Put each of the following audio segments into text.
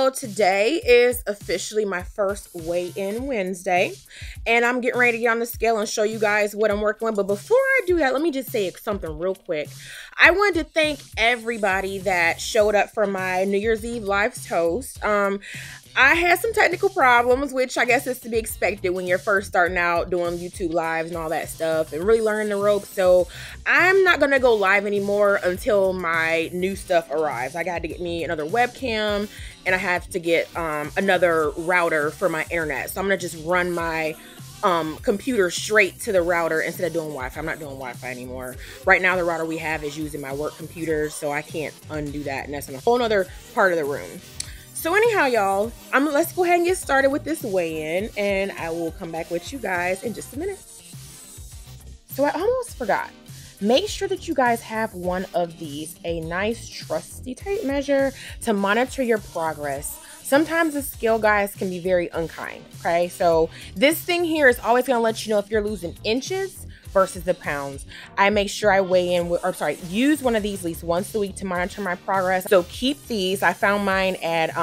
So today is officially my first weigh-in Wednesday, and I'm getting ready to get on the scale and show you guys what I'm working with. But before I do that, let me just say something real quick. I wanted to thank everybody that showed up for my New Year's Eve live toast. I had some technical problems, which I guess is to be expected when you're first starting out doing YouTube lives and all that stuff and really learning the ropes. So I'm not going to go live anymore until my new stuff arrives. I got to get me another webcam and I have to get another router for my internet. So I'm going to just run my computer straight to the router instead of doing Wi-Fi. I'm not doing Wi-Fi anymore. Right now the router we have is using my work computer, so I can't undo that, and that's in a whole other part of the room. So anyhow, y'all, let's go ahead and get started with this weigh-in, and I will come back with you guys in just a minute. So I almost forgot. Make sure that you guys have one of these, a nice trusty tape measure to monitor your progress. Sometimes the scale, guys, can be very unkind, okay? So this thing here is always gonna let you know if you're losing inches versus the pounds. I make sure I weigh in with, use one of these at least once a week to monitor my progress. So keep these. I found mine at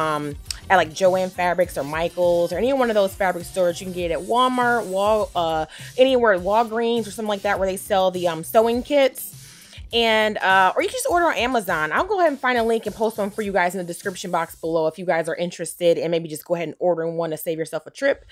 like Joann Fabrics or Michaels or any one of those fabric stores. You can get it at Walmart, anywhere, Walgreens or something like that, where they sell the sewing kits. And or you can just order on Amazon. I'll go ahead and find a link and post one for you guys in the description box below if you guys are interested, and maybe just go ahead and order one to save yourself a trip.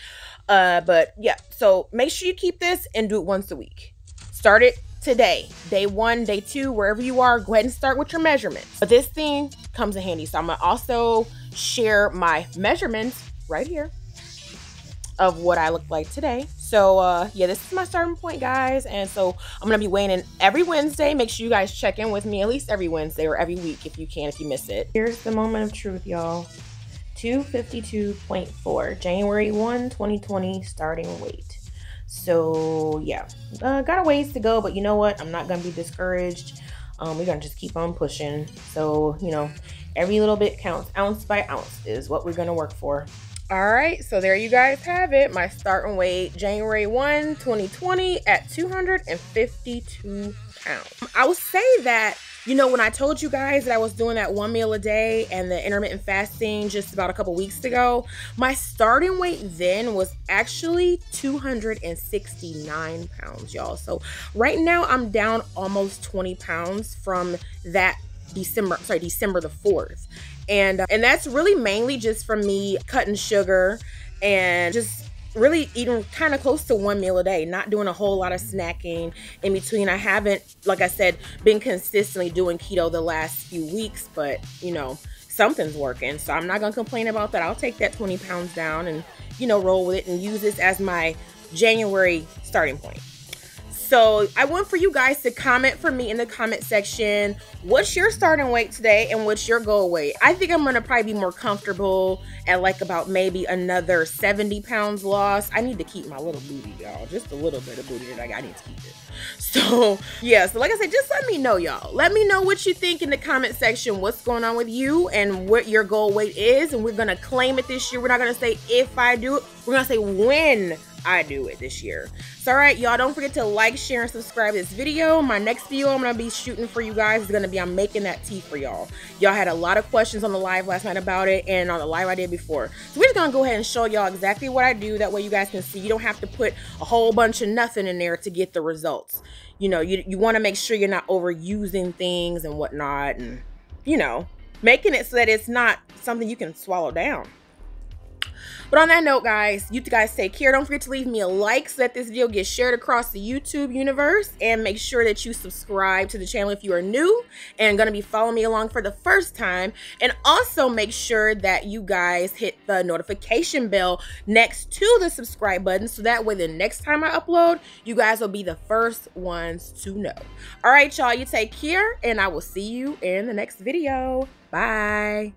But yeah, so make sure you keep this and do it once a week. Start it today, day 1, day 2, wherever you are. Go ahead and start with your measurements. But this thing comes in handy, so I'm gonna also share my measurements right here of what I look like today. So yeah, this is my starting point, guys, and so I'm gonna be weighing in every Wednesday. Make sure you guys check in with me at least every Wednesday or every week if you can, if you miss it. Here's the moment of truth, y'all. 252.4, January 1, 2020 starting weight. So yeah, got a ways to go, but you know what, I'm not gonna be discouraged. We're gonna just keep on pushing. So, you know, every little bit counts. Ounce by ounce is what we're gonna work for. All right, so there you guys have it. My starting weight, January 1, 2020 at 252 pounds. I will say that, you know, when I told you guys that I was doing that 1 meal a day and the intermittent fasting just about a couple weeks ago, my starting weight then was actually 269 pounds, y'all. So right now I'm down almost 20 pounds from that December the 4th. And that's really mainly just from me cutting sugar and just really eating kind of close to 1 meal a day, not doing a whole lot of snacking in between. I haven't, like I said, been consistently doing keto the last few weeks, but you know, something's working. So I'm not gonna complain about that. I'll take that 20 pounds down and, you know, roll with it and use this as my January starting point. So I want for you guys to comment for me in the comment section, what's your starting weight today and what's your goal weight? I think I'm gonna probably be more comfortable at like about maybe another 70 pounds lost. I need to keep my little booty, y'all. Just a little bit of booty that I need to keep it. So yeah, so like I said, just let me know, y'all. Let me know what you think in the comment section, what's going on with you and what your goal weight is. And we're gonna claim it this year. We're not gonna say if I do it, we're gonna say when I do it this year. So all right, y'all, don't forget to like, share, and subscribe to this video. My next video I'm gonna be shooting for you guys is gonna be I'm making that tea for y'all. Y'all had a lot of questions on the live last night about it and on the live I did before. So we're just gonna go ahead and show y'all exactly what I do. That way you guys can see. You don't have to put a whole bunch of nothing in there to get the results. You know, you wanna make sure you're not overusing things and whatnot, and you know, making it so that it's not something you can swallow down. But on that note, guys, you guys take care. Don't forget to leave me a like so that this video gets shared across the YouTube universe. And make sure that you subscribe to the channel if you are new and going to be following me along for the first time. And also make sure that you guys hit the notification bell next to the subscribe button. So that way the next time I upload, you guys will be the first ones to know. All right, y'all, you take care. And I will see you in the next video. Bye.